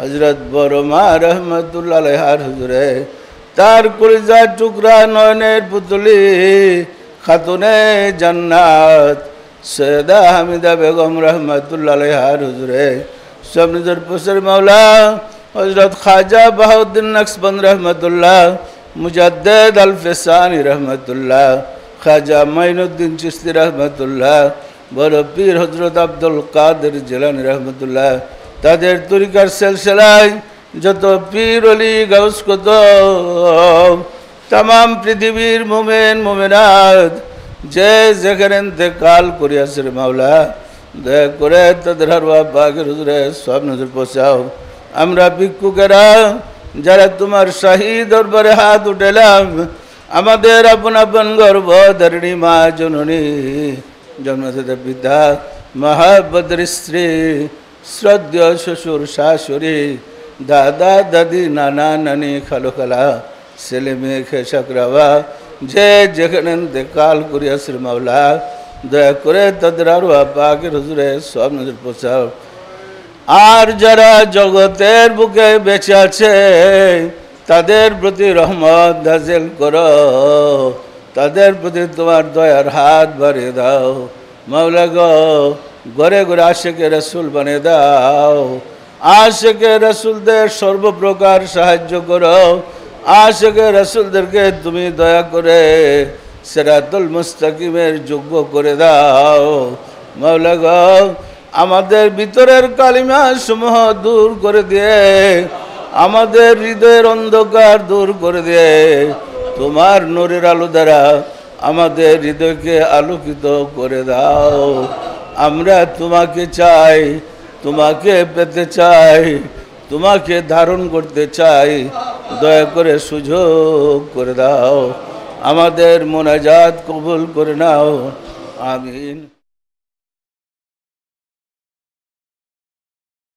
হজরত বড়মা রহমতুল্লাহ আলাইহার হুজুরে, তার কলিজার টুকরা নয়নের পুতুলি খাতুনে জান্নাত সৈয়দা হামিদা বেগম রহমতুল্লাহ আলাইহার হুজুরে, সব নিজের পোষের মাওলা হজরত খাজা বাহাউদ্দিন নকশবন্দ রহমতুল্লাহ, মুজাদ্দেদ আল ফেসানি রহমতুল্লাহ, খাজা মাইনুদ্দিন চিশতি রহমতুল্লাহ, বড় পীর হজরত আব্দুল কাদের জিলানী রহমতুল্লাহ, তাদের তরিকার সিলসিলায় যত পীর অলি গাউস কুতুব তাম পৃথিবীর মুমিন মুমিনাত যে যেখানে ইন্তেকাল করিয়াছে মাওলা, দয়া করে তাদের আরওয়াহ পাকের হুজুরে সব নজর পৌঁছাও। আমরা ভিক্ষুকেরা যারা তোমার শাহী দরবারে হাত উঠালাম, আমাদের আপন আপন গর্ভধারিণী মা জননী, জন্মদাতা পিতা, মহাবদ্র স্ত্রী, শ্রদ্ধেয় শ্বশুর শাশুড়ি, দাদা দাদি, নানা নানি, খালো খালা, ছেলে মেয়ে খেসাকরাবা যে যেখানে ইন্তেকাল করিয়াছে মাওলা, দয়া করে তাদের আরওয়াহ পাকের হুজুরে সব নজর পৌঁছাও। আর যারা জগতের বুকে বেঁচে আছে তাদের প্রতি রহমত নাযিল করো, তাদের প্রতি তোমার দয়ার হাত বাড়িয়ে দাও মাওলা গো। ঘরে ঘরে আশিকে রাসূল বানিয়ে দাও, আশিকে রাসূলদের সর্বপ্রকার সাহায্য করো, আশিকে রাসূলদেরকে তুমি দয়া করে সিরাতুল মুস্তাকিমের যোগ্য করে দাও মাওলা গো। আমাদের ভিতরের কালিমা সমূহ দূর করে দিয়ে, আমাদের হৃদয়ের অন্ধকার দূর করে দিয়ে তোমার নূরের আলো দ্বারা আমাদের হৃদয়কে আলোকিত করে দাও। আমরা তোমাকে চাই, তোমাকে পেতে চাই, তোমাকে ধারণ করতে চাই, দয়া করে সুযোগ করে দাও। আমাদের মোনাজাত কবুল করে নাও, আমিন।